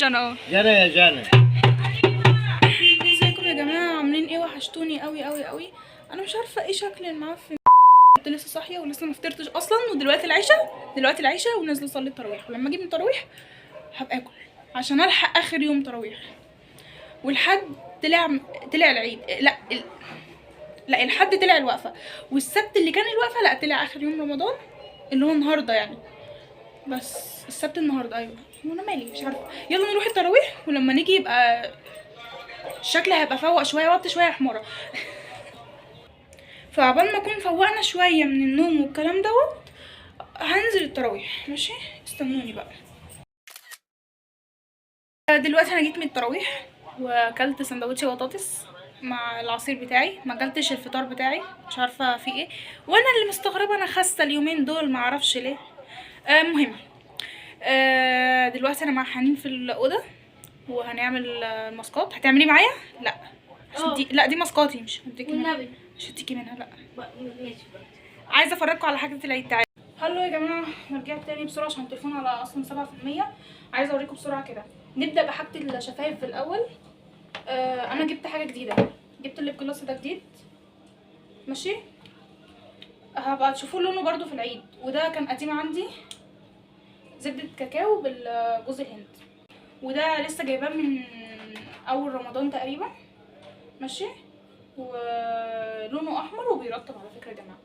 جنى. جنى يا جنى، ازيكم يا جماعه؟ عاملين ايه؟ وحشتوني قوي قوي قوي. انا مش عارفه ايه شكل المعفن. كنت لسه صاحيه ولسه ما فطرتش اصلا، ودلوقتي العشاء ونازله اصلي التراويح، ولما اجي من التراويح هبقى اكل عشان الحق اخر يوم تراويح. والحد طلع العيد، لا الحد طلع الوقفه، والسبت اللي كان الوقفه لا طلع اخر يوم رمضان اللي هو النهارده يعني. بس السبت النهارده، ايوه. وانا مالي مش عارفه. يلا نروح التراويح، ولما نيجي يبقى الشكل هيبقى فوق شويه وطي شويه يا حماره. فعبال ما اكون فوقنا شويه من النوم والكلام دوت هنزل التراويح. ماشي، استنوني بقى. دلوقتي انا جيت من التراويح واكلت سندوتش بطاطس مع العصير بتاعي، ما اكلتش الفطار بتاعي، مش عارفه في ايه، وانا اللي مستغربه انا خاسه اليومين دول، ما اعرفش ليه. مهم. دلوقتي انا مع حنين في الاوضه وهنعمل الماسكات. هتعملي معايا؟ لا لا دي ماسكاتي، مش هديكي منها، مش هديكي منها، لا. عايزه افرجكم على حاجه العيد. تعالى. هلو يا جماعه، رجعت تاني بسرعه عشان التليفون على اصلا 7%. عايزه اوريكم بسرعه كده. نبدا بحاجه الشفايف في الاول. انا جبت حاجه جديده، جبت الليب جلوس ده جديد. ماشي، هبقى تشوفوا لونه برده في العيد. وده كان قديم عندي، زبده كاكاو بالجوز الهند، وده لسه جايباه من اول رمضان تقريبا. ماشي، ولونه احمر وبيرطب على فكره يا جماعه.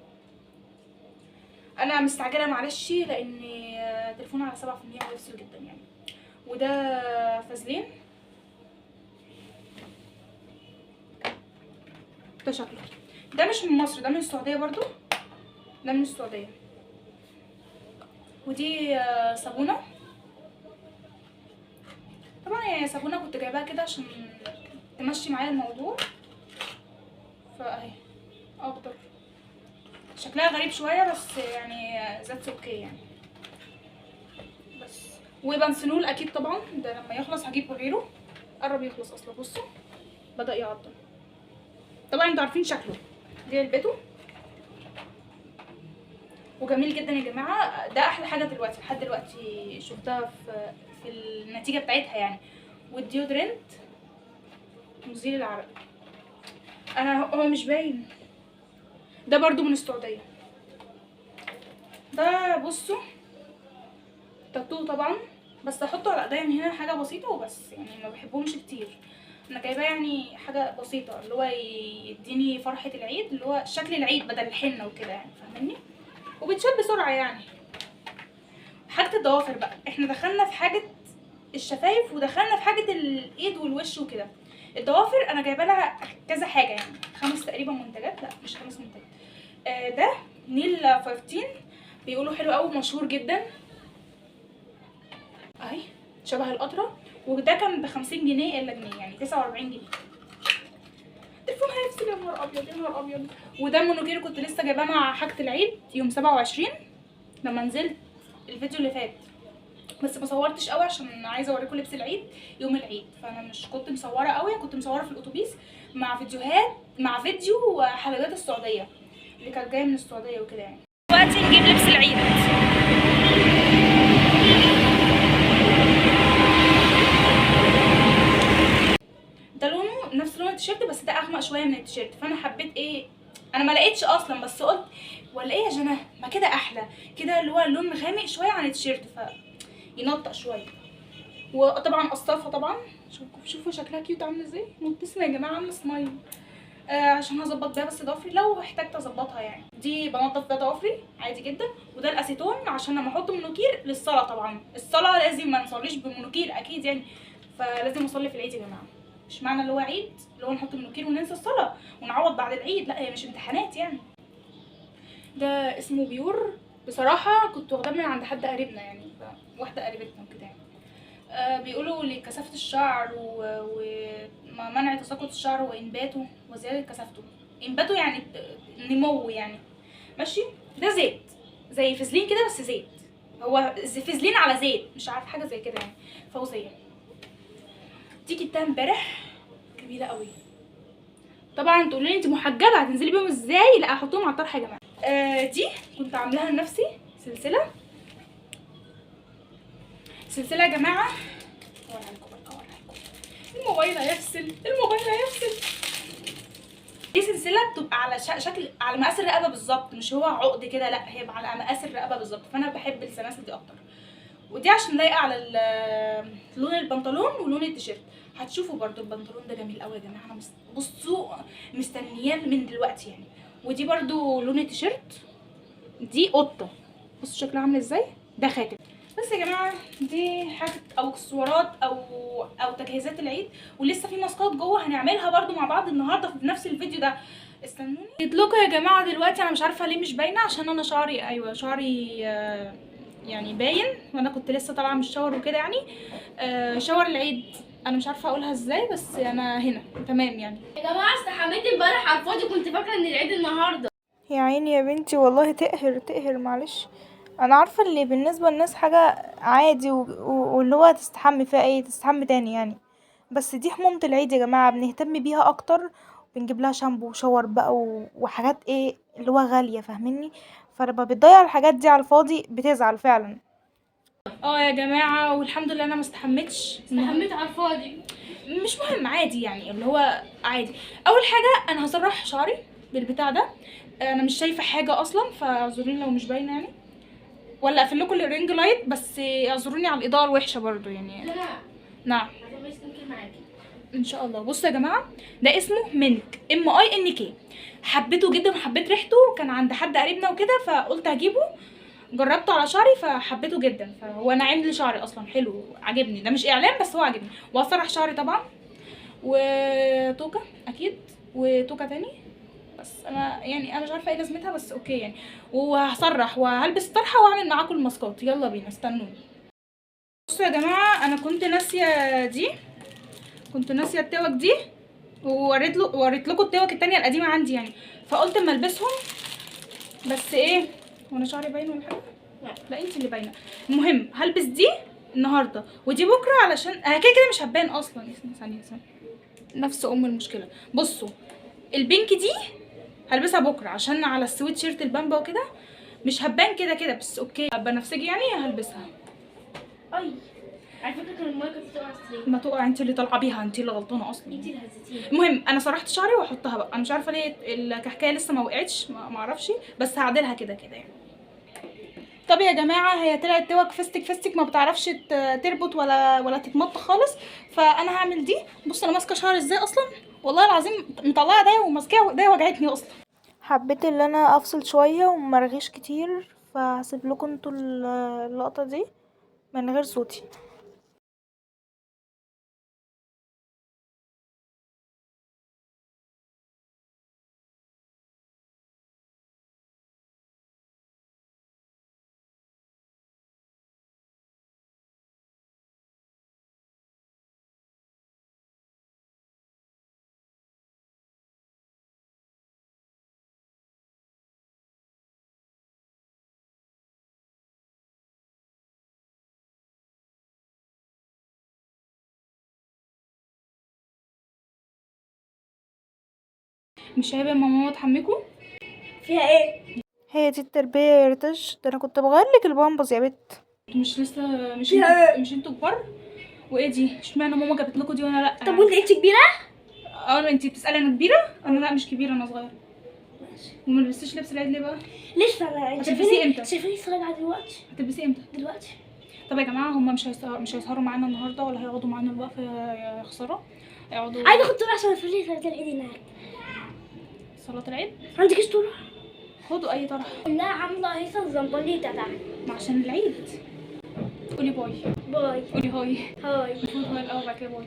انا مستعجله معلش لان تليفوني على 7% ويفصل جدا يعني. وده فازلين، ده شكله. ده مش من مصر، ده من السعوديه برضو، ده من السعوديه. ودي صابونه. طبعا هي صابونه كنت جايباها كده عشان تمشي معايا الموضوع، فاهي افضل. شكلها غريب شويه بس يعني ذاتس اوكي يعني. بس وبنسلول اكيد طبعا، ده لما يخلص هجيب غيره، قرب يخلص اصلا. بصوا بدأ يعضل، طبعا انتوا عارفين شكله. دي علبته وجميل جدا يا جماعه. ده احلى حاجه دلوقتي لحد دلوقتي شفتها في النتيجه بتاعتها يعني. والديودرنت مزيل العرق. هو مش باين، ده برضو من السعوديه. ده بصوا تاتو طبعا، بس احطه على ايديا من هنا حاجه بسيطه وبس يعني، ما بحبهمش كتير. انا جايباه يعني حاجه بسيطه اللي هو يديني فرحه العيد، اللي هو شكل العيد بدل الحنه وكده يعني، فاهمني؟ وبتشال بسرعه يعني. حاجه الضوافر بقى، احنا دخلنا في حاجه الشفايف ودخلنا في حاجه الايد والوش وكده. الضوافر انا جايبه لها كذا حاجه يعني، 5 تقريبا منتجات، لا مش 5 منتجات. ده نيل 15 بيقولوا حلو قوي، مشهور جدا اهي، شبه القطره. وده كان ب50 جنيه الا جنيه يعني 49 جنيه. التليفون هيفصل يا نهار ابيض يا نهار ابيض. وده مونوكير كنت لسه جايباه مع حاجه العيد يوم 27 لما نزلت الفيديو اللي فات، بس ما صورتش قوي عشان عايزه اوريكم لبس العيد يوم العيد، فانا مش كنت مصوره قوي، كنت مصوره في الاتوبيس مع فيديو حلقات السعوديه اللي كانت جايه من السعوديه وكده يعني. دلوقتي نجيب لبس العيد. ده لونه نفس لون التيشيرت بس ده اغمق شويه من التيشيرت، فانا حبيت ايه، انا ما لقيتش اصلا بس قلت ولا ايه يا جنى، ما كده احلى كده، اللي هو اللون غامق شويه عن التيشيرت فينطق شويه. وطبعا قصافه طبعا، شوفوا شكلها كيوت عامله ازاي، مبتسمه يا جماعه، عامله سمايل. عشان هظبط بيها بس ضفري لو احتجت اظبطها يعني. دي بنضف بيها ضفري عادي جدا. وده الاسيتون عشان لما احط مونوكير للصلاه، طبعا الصلاه لازم ما نصليش بمونوكير اكيد يعني، فلازم اصلي في العيد يا جماعه. مش معنى اللي هو عيد اللي هو نحط مونوكير وننسى الصلاه ونعوض بعد العيد، لا هي مش امتحانات يعني. ده اسمه بيور، بصراحه كنت واخداه من عند حد قريبنا يعني، واحده قريبتنا كده يعني. بيقولوا لكثافه الشعر ومنع تساقط الشعر وانباته وزياده كثافته. انباته يعني نمو يعني. ماشي، ده زيت زي فازلين كده بس زيت، هو فازلين على زيت، مش عارف حاجه زي كده يعني، فوزيه. دي جبتها امبارح، جميله قوي. طبعا تقولوا لي انت محجبه هتنزلي بيهم ازاي، لا احطهم على الطرحه يا جماعه. دي كنت عاملاها لنفسي سلسله يا جماعه، الموبايل هيفصل، الموبايل هيفصل. دي سلسله بتبقى على شكل على مقاس الرقبه بالظبط، مش هو عقد كده، لا هي على مقاس الرقبه بالظبط، فانا بحب السلاسل دي اكتر. ودي عشان لايقه على لون البنطلون ولون التيشيرت. هتشوفوا برضو البنطلون ده جميل قوي يا جماعه، انا بصوا مستنياه من دلوقتي يعني. ودي برضو لون التيشيرت، دي قطه، بصوا شكلها عامل ازاي، ده خاتم. بس يا جماعه دي حاجه او اكسسوارات او تجهيزات العيد. ولسه في ماسكات جوه هنعملها برضو مع بعض النهارده في نفس الفيديو ده، استنوني. جيت لكم يا جماعه دلوقتي، انا مش عارفه ليه مش باينه، عشان انا شعري، ايوه شعري يعني باين، وانا كنت لسه طالعه من الشاور وكده يعني. شاور العيد، انا مش عارفه اقولها ازاي، بس انا هنا تمام يعني. يا جماعه استحميت امبارح على الفاضي، كنت فاكره ان العيد النهارده. يا عيني يا بنتي والله تقهر معلش. انا عارفه اللي بالنسبه للناس حاجه عادي واللي هو تستحمي فيها ايه، تستحمي تاني يعني. بس دي حمومه العيد يا جماعه، بنهتم بيها اكتر، بنجيب لها شامبو وشاور بقى وحاجات ايه اللي هو غاليه، فاهميني؟ فلما بتضيع الحاجات دي على الفاضي بتزعل فعلا. يا جماعه والحمد لله انا ما استحميتش على الفاضي. مش مهم، عادي يعني، اللي هو عادي. اول حاجه انا هسرح شعري بالبتاع ده، انا مش شايفه حاجه اصلا، فاعذروني لو مش باينه يعني، ولا اقفل لكم الرينج لايت، بس اعذروني على الاضاءه الوحشه برضو يعني. لا نعم هتعملي سكين كير معاكي ان شاء الله. بصوا يا جماعه، ده اسمه منك MINK، حبيته جدا وحبيت ريحته، كان عند حد قريبنا وكده فقلت هجيبه، جربته على شعري فحبيته جدا، فهو ناعم لي شعري اصلا، حلو عجبني، ده مش اعلان بس هو عجبني. وهسرح شعري طبعا، وتوكه اكيد، وتوكه تاني، بس انا يعني انا مش عارفه ايه لازمتها، بس اوكي يعني. وهسرح وهلبس طرحه واعمل معاكم الماسكات، يلا بينا استنوني. بصوا يا جماعه، انا كنت ناسيه دي، كنت ناسيه التوك دي، ووريت لكم التوك التانية القديمه عندي يعني، فقلت اما البسهم. بس ايه، وانا شعري باين ولا حاجه؟ لا انت اللي باينه. المهم هلبس دي النهارده ودي بكره، علشان كده كده مش هتبان اصلا. ثانيه نفس المشكله. بصوا البينك دي هلبسها بكره عشان على السويت شيرت البامبا وكده، مش هتبان كده كده، بس اوكي بنفسجي يعني هلبسها. اي على فكره كان المايه كانت بتقع على السرير. ما تقع، انت اللي طالعه بيها، انت اللي غلطانه اصلا. انت اللي هزتيني. المهم انا سرحت شعري واحطها بقى، انا مش عارفه ليه الكحكايه لسه ما وقعتش، ما اعرفش، بس هعدلها كده كده يعني. طب يا جماعه هي طلعت توك فستك ما بتعرفش تربط ولا تتمط خالص، فانا هعمل دي. بص انا ماسكه شعري ازاي اصلا، والله العظيم مطلعه ايديا وماسكاها وايديا وجعتني اصلا. حبيت ان انا افصل شويه ومرغيش كتير، فهسيب لكم انتوا اللقطه دي من غير صوتي. مش عيب يا ماما تحمكوا فيها ايه؟ هي دي التربيه يا ريتاش، ده انا كنت بغيرلك البامبز يا بت. مش لسه مش انتوا كبار؟ وايه دي اشمعنى ماما جابت لكم دي وانا لا؟ طب وانت انت كبيره؟ انت بتسالي انا كبيره؟ انا لا مش كبيره، انا صغيره. وما لبستيش لبس العيد ليه بقى؟ ليش انا هتلبسيه امتى؟ شايفاني صغيره دلوقتي. هتلبسي امتى؟ دلوقتي. طب يا جماعه هم مش هيسهروا معانا النهارده ولا هيقعدوا معانا الوقفه يا خساره، هيقعدوا. عايزه اخد طول عشان افرجي صلاه العيد هناك. صلاه العيد عندكش طول؟ خدوا اي طرح. لا عامله هيصه الزنبليطه ده. ما عشان العيد. قولي باي. باي. قولي هاي. هاي. المفروض هاي الاول بعد كده باي.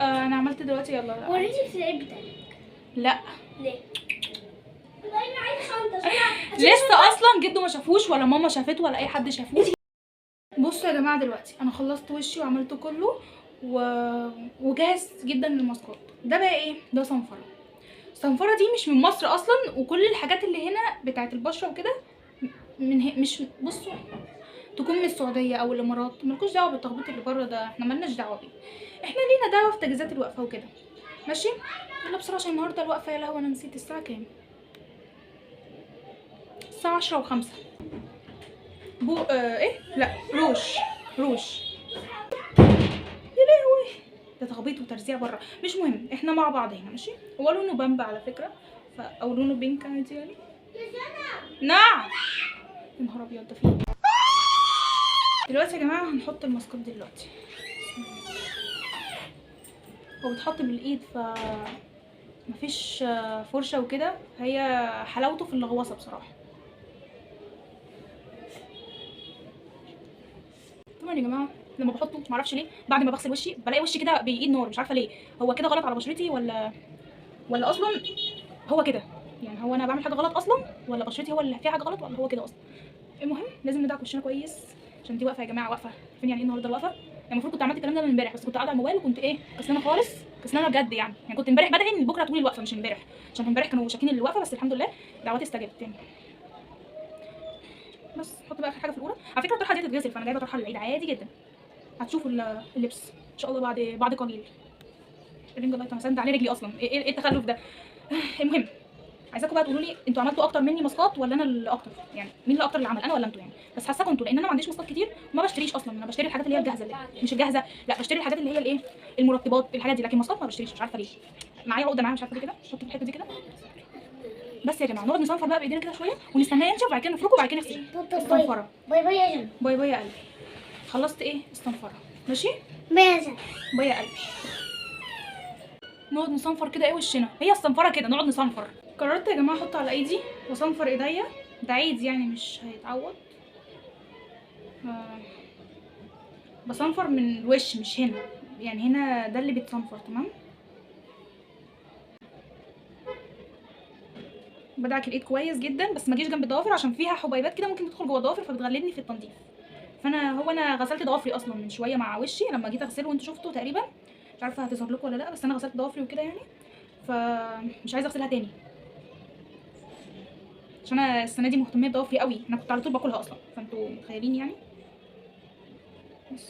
انا عملت دلوقتي، يلا. وريني في العيد بتاعك. لا ليه؟ والله انا عايزه شنطه. لسه اصلا جدو ما شافوش ولا ماما شافته ولا اي حد شافوه. بصوا يا جماعه دلوقتي انا خلصت وشي وعملته كله وجاهز جدا للماسكات. ده بقى ايه؟ ده صنفره. الصنفره دي مش من مصر اصلا، وكل الحاجات اللي هنا بتاعت البشره وكده مش بصوا تكون من السعوديه او الامارات، مالكوش دعوه بالتخبيط اللي بره ده، احنا مالناش دعوه بيه، احنا لينا دعوه في تجهيزات الوقفه وكده ماشي. يلا بسرعه عشان النهارده الوقفه، يا لهوي انا نسيت الساعه كام، الساعه 10:05. ايه لا روش. خيط وترزيع بره، مش مهم، احنا مع بعض هنا ماشي. هو لونه بامبا على فكره، او لونه بينك عادي يعني. نعم. يا نهار ابيض، ده فيه. دلوقتي يا جماعه هنحط الماسكات دلوقتي. هو بيتحط بالايد مفيش فرشه وكده، هي حلاوته في اللغوصه بصراحه. طبعا يا جماعه لما بحطه معرفش ليه بعد ما بغسل وشي بلاقي وشي كده بايد نار، مش عارفه ليه. هو كده غلط على بشرتي ولا اصلا هو كده يعني؟ هو انا بعمل حاجه غلط اصلا، ولا بشرتي هو اللي فيها حاجه غلط، ولا هو كده اصلا؟ المهم لازم ندعك وشنا كويس، عشان دي واقفه يا جماعه، واقفه فين يعني؟ ايه النهارده واقفه يعني؟ المفروض كنت عملت الكلام ده من امبارح، بس كنت قاعده على الموبايل وكنت ايه كسلانه خالص، كسلانه بجد يعني كنت امبارح بدعي ان بكره تقولي الوقفه مش امبارح، عشان امبارح كانوا شاكين الوقفه، بس الحمد لله دعواتي استجابت يعني. بس حط بقى اخر حاجه في القوره. على فكره الطرحه دي تتغسل، فانا جايبه طرحه للعيد عادي جدا. هتشوفوا اللبس ان شاء الله بعد قليل. الرنجه بقى مسند عليه رجلي اصلا، ايه التخلف ده؟ المهم عايزاكم بقى تقولوا لي انتوا عملتوا اكتر مني ماسكات ولا انا اللي اكتر؟ يعني مين اللي اكتر اللي عمل، انا ولا انتوا يعني؟ بس حاساكم انتوا، لان انا ما عنديش ماسكات كتير وما بشتريش اصلا. انا بشتري الحاجات اللي هي الجاهزه، اللي مش الجاهزه، لا بشتري الحاجات اللي هي الايه، المرطبات الحاجات دي، لكن ماسكات ما بشتريش، مش عارفه ليه. معايا عقده معاها مش عارفه ليه كده. حط في الحته دي كده بس يا جماعه. نقعد نصنفر بقى بايدينا كده شويه ونستناه ينشف، وبعد كده نفركه، وبعد كده نغسله. استنفره. باي باي يا جن. باي باي يا قلبي. خلصت ايه؟ استنفره ماشي. باي يا جن. باي يا قلبي. نقعد نصنفر كده ايه وشنا، هي الصنفره كده، نقعد نصنفر. قررت يا جماعه احط على ايدي واصنفر ايديا، ده عيد يعني مش هيتعوض. بصنفر من الوش مش هنا يعني، هنا ده اللي بيتصنفر تمام. بدعك الايد كويس جدا، بس ما اجيش جنب الضوافر عشان فيها حبيبات كده ممكن تدخل جوه الضوافر فبتغلبني في التنظيف. انا غسلت ضوافري اصلا من شويه مع وشي لما جيت اغسله، وانتوا شفتوا تقريبا، مش عارفه هتظهر لكم ولا لا، بس انا غسلت ضوافري وكده يعني، فمش عايزه اغسلها تاني عشان انا السنه دي مهتميه بضوافري قوي. انا كنت على طول باكلها اصلا، فانتوا متخيلين يعني. بس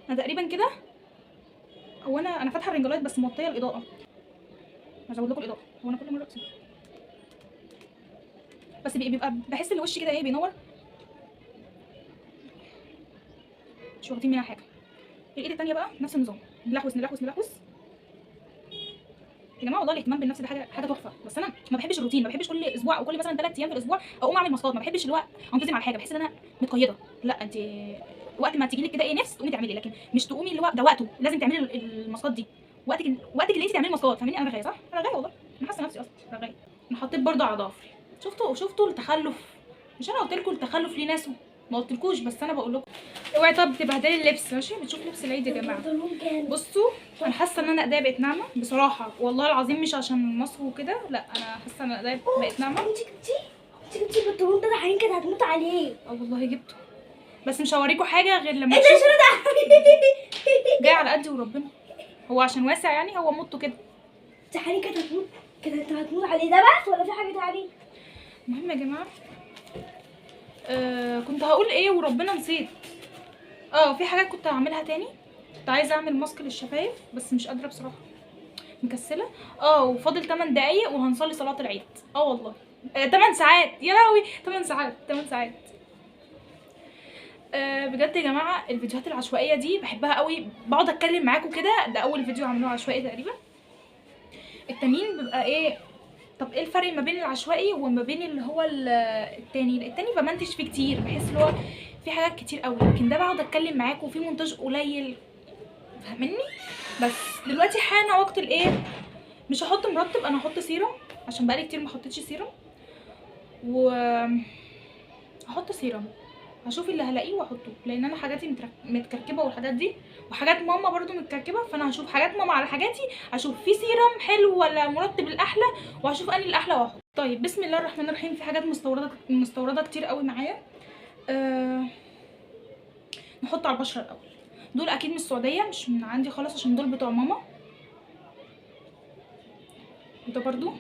انا تقريبا كده، هو انا فاتحه الرنجلايت بس موطيه الاضاءه، هزود لكم الاضاءه. هو انا كل مره اقسم، بس بيبقى بحس ان وشي كده ايه بينور، مش واخدين منها حاجه. الايد التانيه بقى نفس النظام، نلحوس نلحوس نلحوس. يا جماعه والله الاهتمام بالنفس ده حاجه تحفه، بس انا ما بحبش الروتين، ما بحبش كل اسبوع او كل مثلا 3 ايام في الاسبوع اقوم اعمل ماسكات، ما بحبش اللي هو انتظم على حاجه، بحس ان انا متقيده. لا انت وقت ما تيجي لك كده ايه نفس تقومي تعملي، لكن مش تقومي اللي هو ده وقته لازم تعملي الماسكات دي، وقتك اللي انت تعملي ماسكات. فاهميني؟ انا رغايه صح؟ انا رغايه والله، انا حاسه نفسي اصلا رغايه. انا حطيت برده على ضفري. شفتوا التخلف؟ مش انا قلت لكم التخلف ليه ناس؟ ما قلتلكوش، بس انا بقول لكم. اوعي طب تبهدلي اللبس ماشي. بتشوف لبس العيد يا جماعه. بصوا انا حاسه ان انا ايديا بقت ناعمه بصراحه والله العظيم، مش عشان مصر وكده، لا انا حاسه ان ايديا بقت ناعمه. انت جبتي البنطلون ده حقيقي كانت هتموت عليه. اه والله جبته، بس مش هوريكم حاجه غير لما انت تشوفوا. شنو ده؟ جاي على قدي وربنا، هو عشان واسع يعني، هو موته كده. انت حقيقي كانت هتموت عليه ده بس، ولا في حاجه تانية؟ المهم يا جماعه كنت هقول ايه وربنا نسيت. في حاجات كنت هعملها تاني، كنت عايزه اعمل ماسك للشفايف بس مش قادره بصراحه، مكسله. وفاضل 8 دقايق وهنصلي صلاه العيد. والله 8 ساعات يا لهوي، 8 ساعات 8 ساعات. بجد يا جماعه الفيديوهات العشوائيه دي بحبها قوي، بقعد اتكلم معاكم كده. ده اول فيديو عملوه عشوائي تقريبا، التانيين بيبقى ايه؟ طب ايه الفرق ما بين العشوائي وما بين اللي هو التاني بمنتج فيه كتير، بحس اللي هو في حاجات كتير قوي، لكن ده بقعد اتكلم معاكم وفي مونتاج قليل، فاهمني؟ بس دلوقتي حان وقت الايه، مش هحط مرطب، انا هحط سيرم عشان بقالي كتير ما حطيتش سيرم، و هحط سيرم. هشوف اللي هلاقيه واحطه، لان انا حاجاتي متكركبه والحاجات دي، وحاجات ماما برضو متكركبه، فانا هشوف حاجات ماما على حاجاتي، هشوف في سيرم حلو ولا مرطب الاحلى، وهشوف اني الاحلى واحط. طيب بسم الله الرحمن الرحيم. في حاجات مستورده كتير قوي معايا. نحط على البشره الاول. دول اكيد من السعوديه، مش من عندي خالص، عشان دول بتوع ماما. وده برضو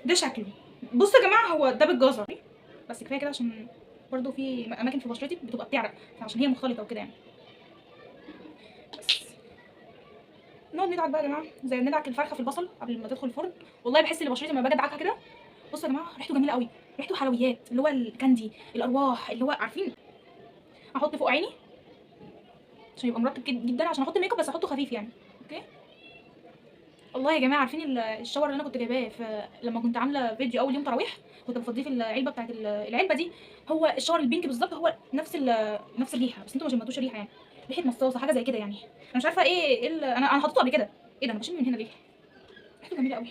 ده شكله. بصوا يا جماعه هو ده بالجزر بس كفايه كده، عشان برضو في اماكن في بشرتي بتبقى بتعرق، فعشان هي مختلطه وكده يعني. بس نقعد ندعك بقى يا جماعه زي ندعك الفرخه في البصل قبل ما تدخل الفرن. والله بحس ان بشرتي لما باجي ادعكها كده، بصوا يا جماعه ريحته جميله قوي، ريحته حلويات، اللي هو الكاندي، الارواح، اللي هو عارفين. احط فوق عيني عشان يبقى مرطب جدا، عشان احط الميك اب بس احطه خفيف يعني. اوكي. والله يا جماعه عارفين الشاور اللي انا كنت جايباه لما كنت عامله فيديو اول يوم تراويح، كنت بفضيه في العلبه بتاعت العلبه دي، هو الشاور البينك بالظبط، هو نفس الريحه، بس انتوا ما شمتوش الريحه يعني، ريحه مصاصه حاجه زي كده يعني. انا مش عارفه ايه انا حطيته قبل كده. ايه ده، انا بشم من هنا ليه؟ ريحته جميله قوي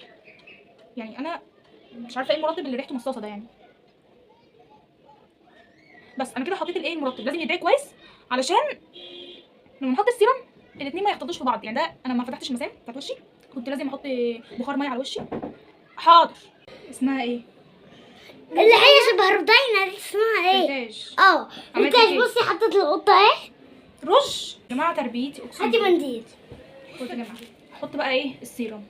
يعني. انا مش عارفه ايه المرطب اللي ريحته مصاصه ده يعني. بس انا كده حطيت المرطب، لازم يدعي كويس علشان لما نحط السيرم الاثنين ما يختلطوش في بعض يعني. ده انا ما فتحتش المسام بتاعت وشي، كنت لازم احط بخار ميه على وشي. حاضر. اسمها ايه؟ اللي هي شبه الرداينة دي اسمها ايه؟ ريتاج. عملت ريتاج ايه؟ بصي حطيت القطة اهي. رش يا جماعه تربيتي، اقسم هاتي بالله. منديل. خد يا جماعه، احط بقى السيرم.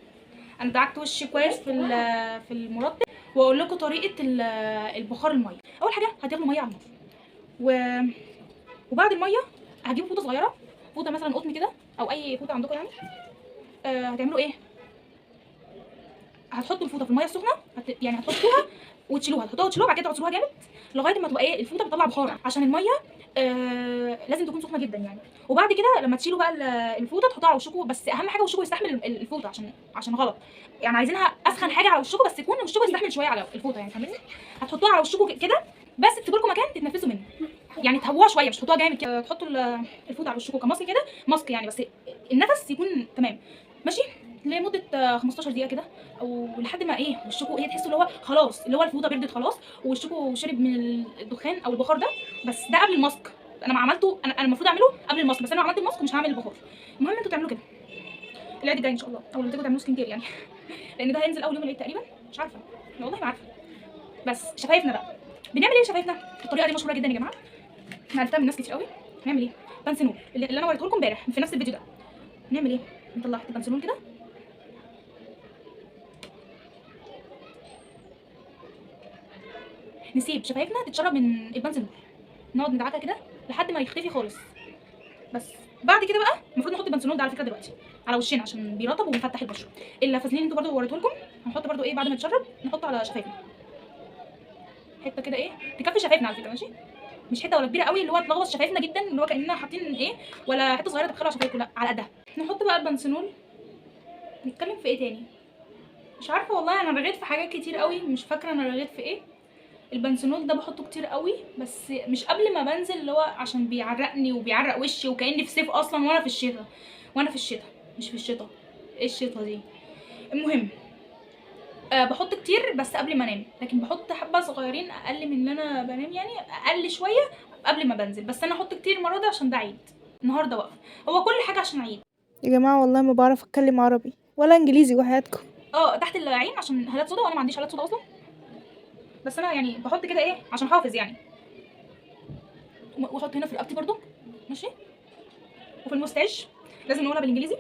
انا دعكت وشي كويس في المرطب، واقول لكم طريقه البخار الميه. اول حاجه هتغلوا ميه على النار، وبعد الميه هتجيبوا فوطه صغيره، فوطه مثلا قطن كده او اي فوطه عندكم يعني. هتعملوا ايه؟ هتحطوا الفوطه في الميه السخنه، يعني هتحطوها وتشيلوها، تحطوها وتشيلوها، بعد كده تعصروها جامد لغايه ما تبقى الفوطه بتطلع بخار، عشان الميه لازم تكون سخنه جدا يعني. وبعد كده لما تشيلوا بقى الفوطه تحطوها على وشكم، بس اهم حاجه وشكم يستحمل الفوطه، عشان غلط يعني، عايزينها اسخن حاجه على وشكم، بس تكون وشكم يستحمل شويه على الفوطه يعني، فاهمين؟ هتحطوها على وشكم كده، بس تسيبوا لكم مكان تتنفسوا منه يعني، تهووها شويه مش تحطوها جامد كده. تحطوا الفوطه على وشكم كماسك كده، ماسك يعني، بس النفس يكون تمام ماشي لمده 15 دقيقه كده، او لحد ما وشكم تحسوا اللي هو خلاص، اللي هو الفوطه بردت خلاص ووشكم شرب من الدخان او البخار ده. بس ده قبل الماسك، انا ما عملته، انا المفروض اعمله قبل الماسك، بس انا عملت الماسك ومش هعمل البخار. المهم انتوا تعملوا كده العيد الجاي ان شاء الله، او لما تيجوا تعملوا سكين كير يعني لان ده هينزل اول يوم العيد تقريبا، مش عارفه والله ما عارفه. بس شفايفنا بقى، بنعمل ايه شفايفنا؟ الطريقه دي مشهوره جدا يا جماعه، انا عرفتها من ناس كتير قوي. هنعمل ايه؟ بنسنول اللي انا وريته لكم امبارح في نفس الفيديو ده. نعمل ايه؟ نطلع حته بنسنول كده، نسيب شفايفنا تتشرب من البنسنول، نقعد ندعكها كده لحد ما يختفي خالص. بس بعد كده بقى المفروض نحط البنسلون ده على فكره دلوقتي على وشنا عشان بيرطب وبيفتح البشره. الفازلين انتوا برده وريته لكم، هنحط برده بعد ما يتشرب نحطه على شفايفنا حته كده تكفي شفايفنا على فكره ماشي، مش حته ولا كبيره قوي اللي هو تلغوص شفايفنا جدا، اللي هو كاننا حاطين ولا حته صغيره تدخلها على شفايفكم، لا على قدها. نحط بقى البنسلون. نتكلم في ايه تاني؟ مش عارفه والله، انا رغيت في حاجات كتير قوي، مش فاكره انا رغيت في ايه. البنسنول ده بحطه كتير قوي، بس مش قبل ما بنزل، اللي هو عشان بيعرقني وبيعرق وشي وكاني في صيف اصلا، وانا في الشتاء مش في الشتاء. ايه الشتاء دي؟ المهم بحط كتير بس قبل ما انام، لكن بحط حبه صغيرين اقل من اللي انا بنام يعني، اقل شويه قبل ما بنزل. بس انا احط كتير المره دي عشان ده عيد، النهارده واقفه، هو كل حاجه عشان عيد يا جماعه والله ما بعرف اتكلم عربي ولا انجليزي وحياتكم. تحت العين عشان هالات سودا، وانا ما عنديش هالات سودا اصلا، بس انا يعني بحط كده عشان حافظ يعني. واحط هنا في رقبتي برضو ماشي، وفي المستعش لازم نقولها بالانجليزي.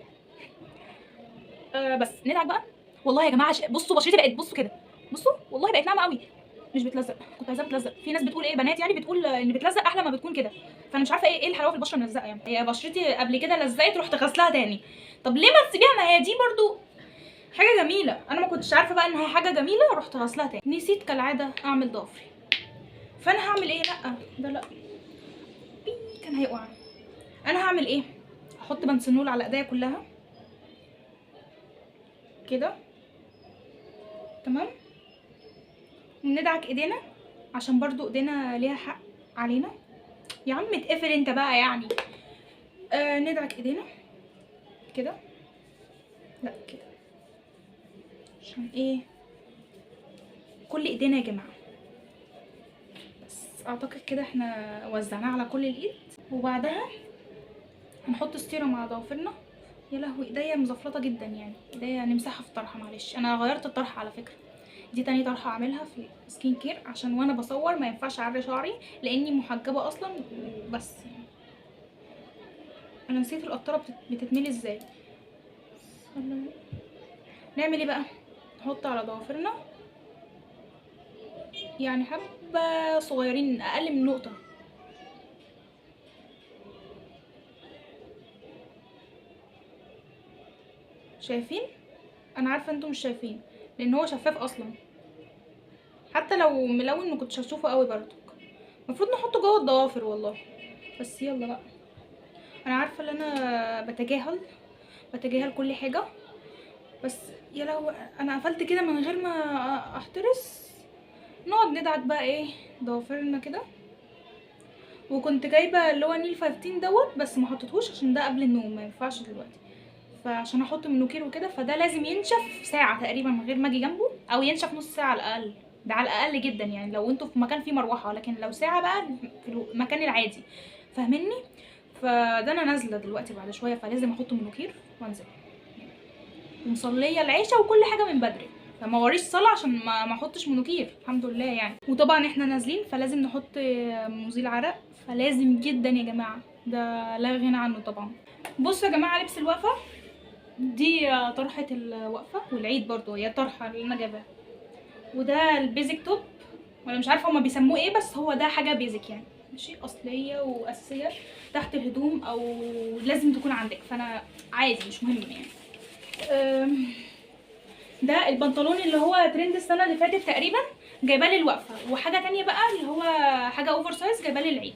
بس ندعك بقى. والله يا جماعه بصوا بشرتي بقت، بصوا كده، بصوا والله بقت ناعمه قوي، مش بتلزق. كنت عايزاها بتلزق، في ناس بتقول بنات يعني بتقول ان بتلزق احلى ما بتكون كده، فانا مش عارفه ايه الحلاوه في البشره ملزقه يعني. هي بشرتي قبل كده لزقت رحت غسلها تاني، طب ليه ما تسيبيها؟ ما هي دي برضو حاجه جميله، انا ما كنتش عارفه بقى ان هي حاجه جميله، رحت غسلها تاني. نسيت كالعاده اعمل ضفري، فانا هعمل ايه؟ لا ده لا كان هيقع. انا هعمل ايه؟ هحط بنسنول على ايديا كلها كده تمام، وندعك ايدينا عشان برضو ايدينا ليها حق علينا. يا عم اتقفل انت بقى يعني. ندعك ايدينا كده، لا كده، عشان كل ايدينا يا جماعه. بس اعتقد كده احنا وزعناه على كل الايد، وبعدها هنحط السيرم على ضوافرنا. يا لهوي ايديا مزفلطه جدا يعني، ايديا نمسحها في الطرحه، معلش انا غيرت الطرحه على فكره، دي تاني طرحه اعملها في سكين كير، عشان وانا بصور ما ينفعش اعري شعري لاني محجبه اصلا. بس انا نسيت القطره بتتملي ازاي. نعمل ايه بقى؟ نحط على ضوافرنا يعني حبه صغيرين اقل من نقطه، شايفين؟ انا عارفه انتم مش شايفين لان هو شفاف اصلا، حتى لو ملون ما كنتش هتشوفه قوي برضو. المفروض نحطه جوه الضوافر والله، بس يلا بقى. انا عارفه ان انا بتجاهل كل حاجه، بس يا لو انا قفلت كده من غير ما احترس، نقعد ندعك بقى ايه ضوافرنا كده. وكنت جايبه اللي هو نيل 15 دوت، بس ما حطيتهوش عشان ده قبل النوم، ما ينفعش دلوقتي، فعشان احط منوكير وكده، فده لازم ينشف ساعه تقريبا من غير ما اجي جنبه، او ينشف نص ساعه على الاقل، ده على الاقل جدا يعني لو انتوا في مكان فيه مروحه، لكن لو ساعه بقى في المكان العادي، فاهمني؟ فده انا نازله دلوقتي بعد شويه، فلازم احط منوكير وانزل، ومصليه العشاء وكل حاجه من بدري، فما وريش صلاه عشان ما احطش منوكير، الحمد لله يعني. وطبعا احنا نازلين فلازم نحط مزيل عرق، فلازم جدا يا جماعه، ده لا غنى عنه طبعا. بصوا يا جماعه، لبس الوقفه دي طرحه الوقفه، والعيد برضو هي طرحه اللي انا جايباها، وده البيزك توب، ولا مش عارفه هما بيسموه ايه، بس هو ده حاجه بيزك يعني، ماشي، اصليه واساسيه تحت الهدوم، او لازم تكون عندك، فانا عادي مش مهم يعني. ده البنطلون اللي هو ترند السنه اللي فاتت تقريبا، جايباه للوقفه، وحاجه تانية بقى اللي هو حاجه اوفر سايز جايباه للعيد،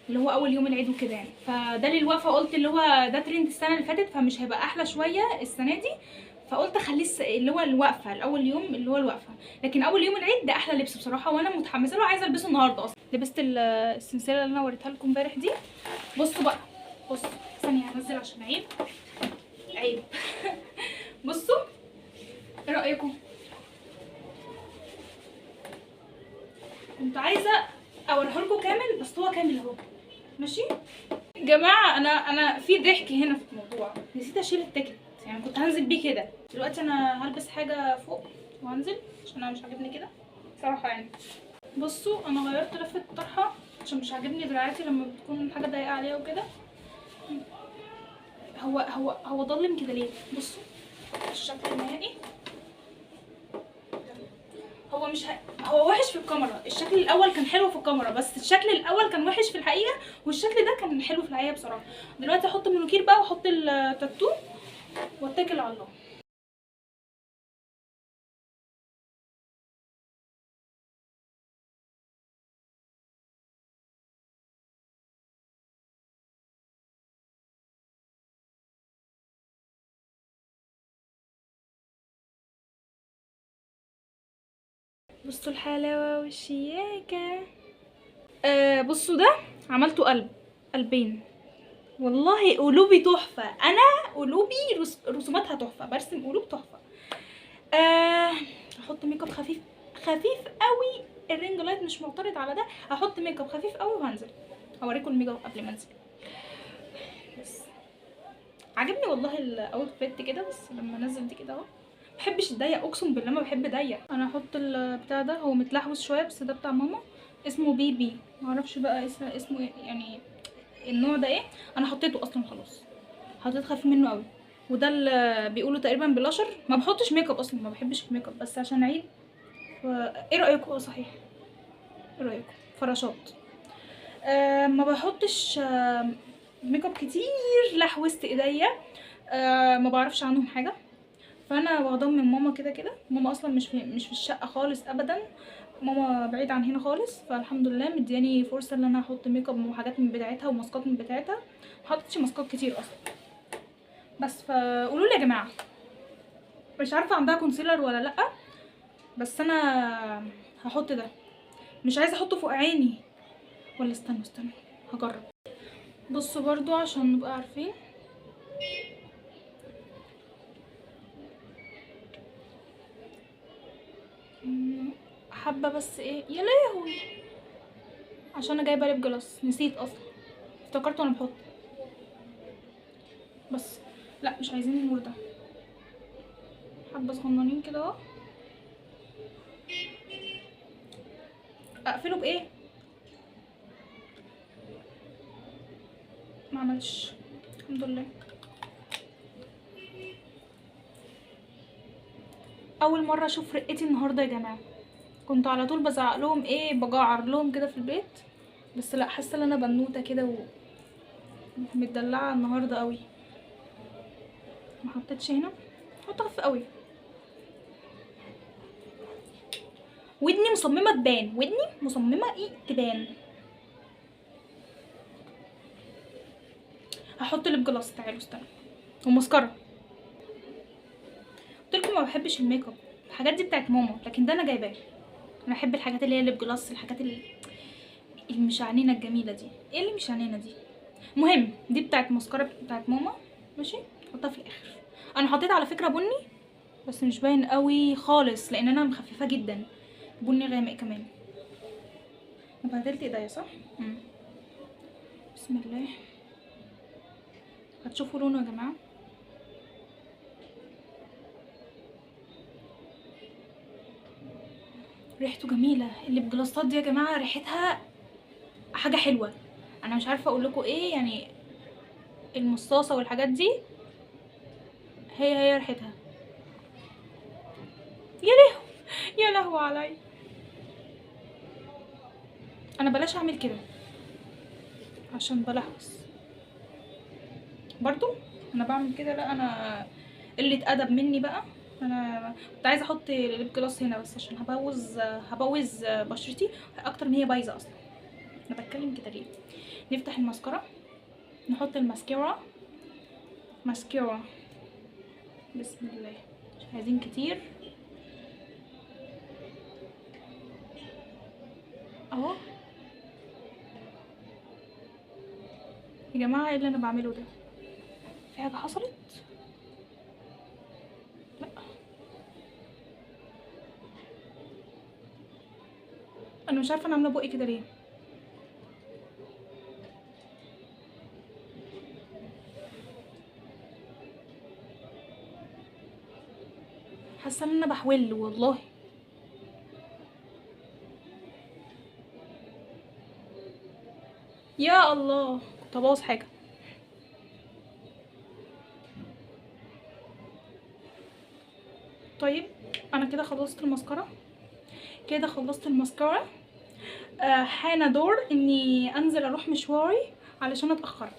اللي هو اول يوم العيد وكده يعني، فده للوقفه، قلت اللي هو ده ترند السنه اللي فاتت، فمش هيبقى احلى شويه السنه دي، فقلت اخليه اللي هو الوقفه الاول يوم اللي هو الوقفه، لكن اول يوم العيد ده احلى لبس بصراحه، وانا متحمسه له، عايزه البسه النهارده اصلا. لبست السلسله اللي انا وريتها لكم امبارح دي. بصوا بقى، بصوا ثانيه هنزل عشان عيب عيب بصوا، ايه رايكم؟ كنت عايزه اوريه لكم كامل، بس هو كامل اهو، ماشي. جماعه انا في ضحك هنا في الموضوع، نسيت اشيل التيكت، يعني كنت هنزل بيه كده، دلوقتي انا هلبس حاجه فوق وهنزل عشان انا مش عاجبني كده صراحه يعني. بصوا انا غيرت لفه الطرحه عشان مش عاجبني دراعاتي لما بتكون حاجه ضيقه عليها وكده. هو ضلم كده ليه؟ بصوا الشكل النهائي، هو مش هو وحش في الكاميرا، الشكل الاول كان حلو في الكاميرا، بس الشكل الاول كان وحش في الحقيقه، والشكل ده كان حلو في الحقيقه بصراحه. دلوقتي احط منوكير بقى واحط التاتو واتكل على الله. بصوا الحلاوه والشياكه. بصوا ده عملته قلبين، والله قلوبي تحفه، انا قلوبي رسوماتها تحفه، برسم قلوب تحفه. هحط ميك اب خفيف قوي، الرينج لايت مش معترض على ده، هحط ميك اب خفيف قوي وهنزل اوريكم الميك اب قبل ما انزل. بس عجبني والله الاوتفيت كده، بس لما انزل دي كده اهو، محبش الضيق، اقسم بالله ما بحب ضيق. انا هحط البتاع ده، هو متلحوس شويه بس ده بتاع ماما، اسمه بيبي، معرفش بقى اسمه ايه يعني، النوع ده ايه، انا حطيته اصلا خلاص، حطيت خفيف منه قوي. وده اللي بيقولوا تقريبا بلاشر، ما بحطش ميك اب اصلا، ما بحبش الميك اب، بس عشان عيد ايه رايكم؟ صحيح، ايه رايكم؟ فراشات. ما بحطش ميك اب كتير لحوست ايديا، ما بعرفش عنهم حاجه، فانا واخداهم من ماما كده كده، ماما اصلا مش في الشقه خالص ابدا، ماما بعيد عن هنا خالص، فالحمد لله مدياني فرصه ان انا احط ميك اب وحاجات من بتاعتها وماسكات من بتاعتها، ما حطيتش ماسكات كتير اصلا. بس فقولوا لي يا جماعه، مش عارفه عندها كونسيلر ولا لا، بس انا هحط ده، مش عايزه احطه فوق عيني، ولا استنوا هجرب. بصوا برضو عشان نبقى عارفين، حابه بس ايه يا لهوي، عشان انا جايبه ليب جلاس نسيت اصلا، افتكرت وانا بحط، بس لا مش عايزين النور ده، حبه صغننين كده اهو. اقفله بايه؟ ما عملش، الحمد لله. اول مره اشوف رقتي النهارده يا جماعه، كنت على طول بزعق لهم ايه، بجعر لهم كده في البيت، بس لا حاسه ان انا بنوته كده ومتدلعه النهارده قوي. ما حطيتش هنا، حط خف قوي. ودني مصممه تبان، ودني مصممه ايه تبان. هحط ليب جلاس، تعالوا استنوا، وماسكارا. قلت لكم ما بحبش الميك اب، الحاجات دي بتاعت ماما، لكن ده انا جايباه. انا احب الحاجات اللي هي ليب جلاس، الحاجات المشعنينه الجميله دي. ايه اللي مشعنينه دي؟ المهم دي بتاعت ماسكارا بتاعت ماما، ماشي، احطها في الاخر. انا حطيت على فكره بني بس مش باين قوي خالص لان انا مخففه جدا، بني غامق كمان. بهدلت ايديا صح؟ بسم الله. هتشوفوا لونه يا جماعه. ريحته جميله، اللي بجلاصات دي يا جماعه ريحتها حاجه حلوه. انا مش عارفه اقول لكم ايه يعني، المصاصه والحاجات دي هي ريحتها. يا لهو يا لهو علي. انا بلاش اعمل كده عشان بلحوس برضو. انا بعمل كده، لا انا قله ادب مني بقى. انا كنت عايزه احط ليب جلاس هنا بس عشان هبوظ بشرتي اكتر من هي بايظه اصلا. انا بتكلم كده ليه؟ نفتح الماسكارا، نحط الماسكارا بسم الله، مش عايزين كتير اهو. يا جماعه ايه اللي انا بعمله ده؟ في حاجه حصلت؟ لا انا مش عارفه انا عامله بقي كده ليه. حاسه ان انا بحول والله. يا الله كنت هبوظ حاجه. طيب انا كده خلصت الماسكارا. حان دور اني انزل اروح مشواري علشان اتاخر.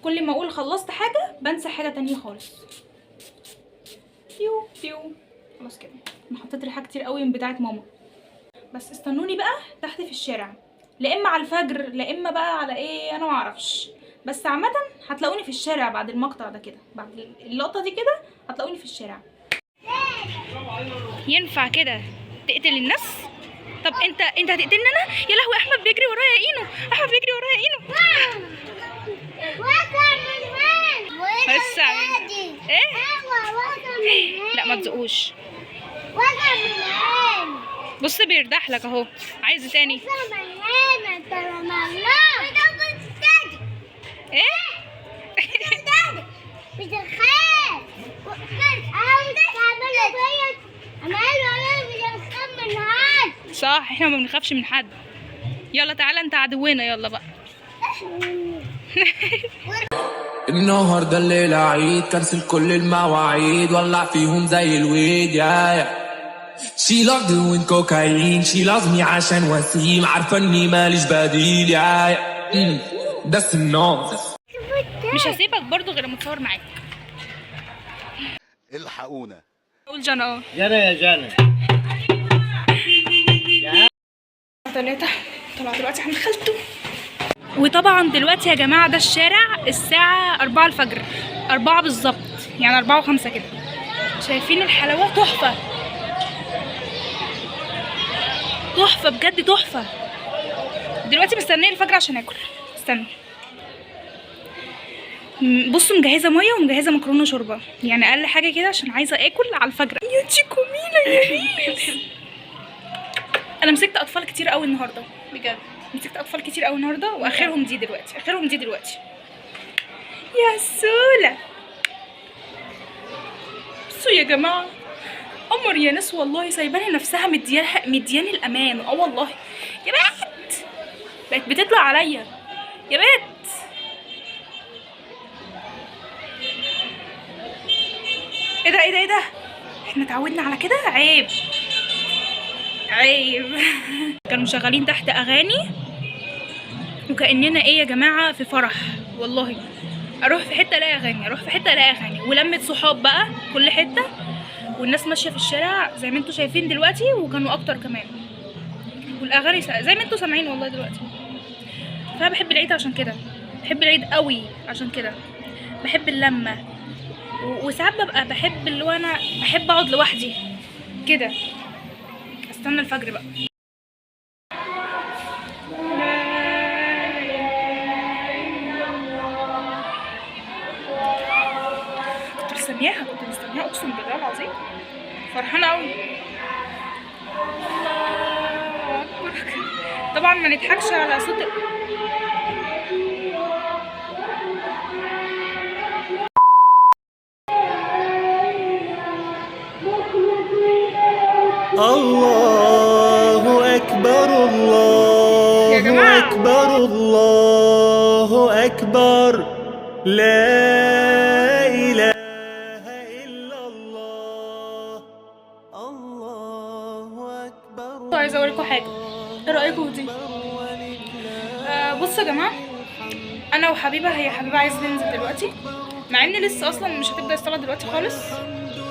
كل ما اقول خلصت حاجه بنسى حاجه تانية خالص. فيو خلاص كده. انا حطيت ريحه كتير قوي من بتاعه ماما. بس استنوني بقى تحت في الشارع، لا اما على الفجر لا اما بقى على ايه انا معرفش، بس عامه هتلاقوني في الشارع بعد المقطع ده كده، بعد اللقطه دي كده هتلاقوني في الشارع. ينفع كده تقتل الناس؟ طب انت هتقتلني انا؟ يا لهوي احمد بيجري ورايا اينو، لسه ايه؟ لا ما تزقوش. بص بيردح لك اهو. عايز إيه تاني؟ ايه؟ مش الخير من حد. صح احنا ما بنخافش من حد. يلا تعالى انت عدونا، يلا بقى. النهارده الليلة عيد، كنسل كل المواعيد، ولع فيهم زي الويد يا She love doing cocaine, she loves me عشان وسيم، عارفة اني ماليش بديل يا بس الناس. مش هسيبك برضو غير لما اتصور معاك. الحقونا. قول جانا. يا جانا 3 طلع دلوقتي عند خالته. وطبعا دلوقتي يا جماعه ده الشارع الساعه 4 الفجر، 4 بالظبط، يعني 4 و5 كده. شايفين الحلاوه؟ تحفه بجد تحفه. دلوقتي مستنيه الفجر عشان اكل. استنى بصوا، مجهزه ميه ومجهزه مكرونه شوربه، يعني اقل حاجه كده عشان عايزه اكل على الفجر. يا تشيكومينا يا ريس. انا مسكت اطفال كتير قوي النهارده بجد، واخرهم دي دلوقتي. يا سوله بصوا يا جماعه، قمر يا ناس والله، سايباني نفسها مدياني الامان. والله يا بنت بقت بتطلع عليا يا بنت. ايه ده احنا اتعودنا على كده؟ عيب كانوا مشغلين تحت اغاني وكأننا ايه يا جماعه في فرح. والله اروح في حته الاقي اغاني ولمه صحاب بقى كل حته، والناس ماشيه في الشارع زي ما انتم شايفين دلوقتي، وكانوا اكتر كمان، والاغاني زي ما انتم سامعين والله دلوقتي. فانا بحب العيد عشان كده. بحب العيد قوي، عشان كده بحب اللمه. وساعات ببقى بحب اللي هو انا احب اقعد لوحدي كده، استنى الفجر بقى. كنت مستنياها اقسم بالله العظيم، فرحانه قوي. الله أكبر. طبعا ما نضحكش على صوت الله أكبر يا الله جماعة. أكبر الله أكبر لا إله إلا الله الله أكبر. عايزه اوريكم حاجه، ايه رايكم دي؟ بصوا يا جماعه، انا وحبيبه، هي حبيبه عايزه تنزل دلوقتي، مع ان لسه اصلا مش هتبدا الصلاه دلوقتي خالص،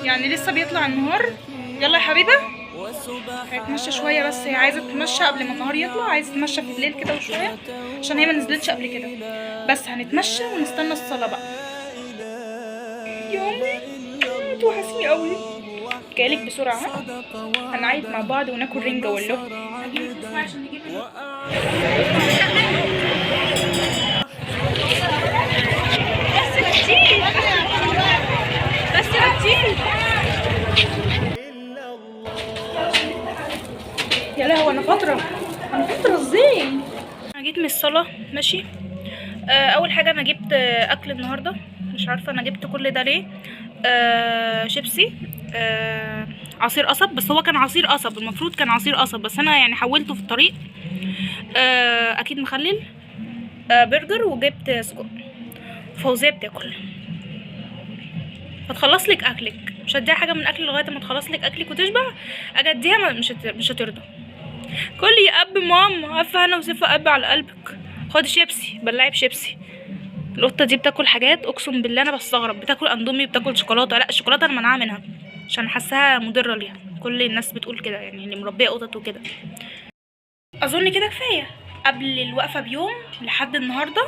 يعني لسه بيطلع النهار. يلا يا حبيبه، هتمشى شويه، بس هي عايزه تتمشى قبل ما النهار يطلع، عايزه تتمشى في الليل كده وشويه، عشان هي ما نزلتش قبل كده. بس هنتمشى ونستنى الصلاه بقى. يومي توحشني قوي، جايلك بسرعه. هنعيد مع بعض وناكل رنجه والله. هجيب فلوس معايا عشان نجيب بس كتير. يا لهوي، انا فتره ازاي؟ انا جيت من الصلاه ماشي. اول حاجه انا جبت اكل النهارده، مش عارفه انا جبت كل ده ليه. شيبسي، عصير قصب، بس هو كان عصير قصب، المفروض كان عصير قصب، بس انا يعني حولته في الطريق. اكيد مخلل. برجر، وجبت سجق. فوزيه بتاكل، هتخلص لك اكلك، مش هديها حاجه من اكل لغايه ما تخلص لك اكلك وتشبع. اجي اديها مش هترضى. كلي يا اب ماما، الف هنا وسيف اب على قلبك. خدي شيبسي، بلعي بشيبسي. القطه دي بتاكل حاجات اقسم بالله انا بستغرب، بتاكل اندومي، بتاكل شوكولاته. لا الشوكولاته انا منعها منها عشان حاساها مضره ليها، كل الناس بتقول كده يعني اللي مربيه قطط وكده. اظن كده كفايه قبل الوقفه بيوم لحد النهارده،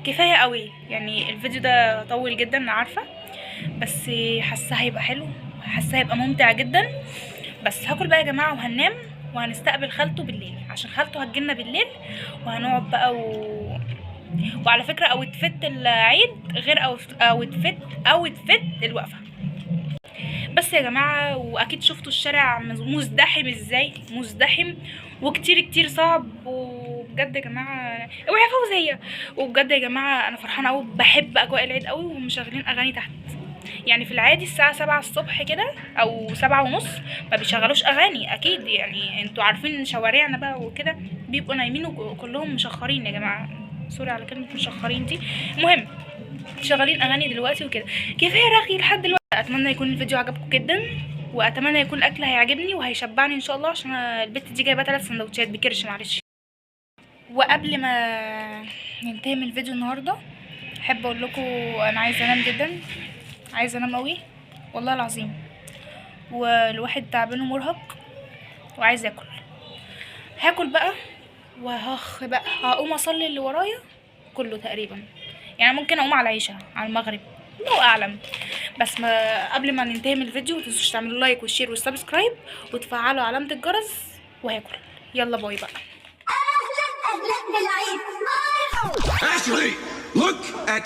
كفايه قوي. يعني الفيديو ده طول جدا انا عارفه، بس حاسه هيبقى حلو، حاسه هيبقى ممتع جدا. بس هاكل بقى يا جماعه وهننام، وهنستقبل خالته بالليل، عشان خالته هتجيلنا بالليل، وهنقعد بقى وعلى فكره اوتفت العيد غير اوتفت الوقفه. بس يا جماعه، واكيد شفتوا الشارع مزدحم ازاي، مزدحم وكتير صعب. وبجد يا جماعه اوعي يا فوزيه، وبجد يا جماعه انا فرحانه قوي، بحب اجواء العيد قوي. وهم مشغلين اغاني تحت، يعني في العادي الساعه 7 الصبح كده او 7:30 ما بيشغلوش اغاني، اكيد يعني انتوا عارفين شوارعنا بقى وكده بيبقوا نايمين وكلهم مشخرين يا جماعه، سوري على كلمه مشخرين دي. المهم شغالين اغاني دلوقتي وكده. كفايه رغي لحد دلوقتي. اتمنى يكون الفيديو عجبكم جدا، واتمنى يكون الاكل هيعجبني وهيشبعني ان شاء الله، عشان البت دي جايبه 3 سندوتشات بكرش معلش. وقبل ما ننتهي من الفيديو النهارده، احب اقول لكم انا عايزه انام جدا، عايزه انام قوي والله العظيم، والواحد تعبان ومرهق وعايز اكل. هاكل بقى وهخ بقى، هقوم اصلي اللي ورايا كله تقريبا، يعني ممكن اقوم على العشاء على المغرب الله اعلم. بس ما قبل ما ننتهي من الفيديو متنسوش تعملوا لايك والشير والسبسكرايب وتفعلوا علامه الجرس، وهاكل. يلا باي بقى. Ashley, look at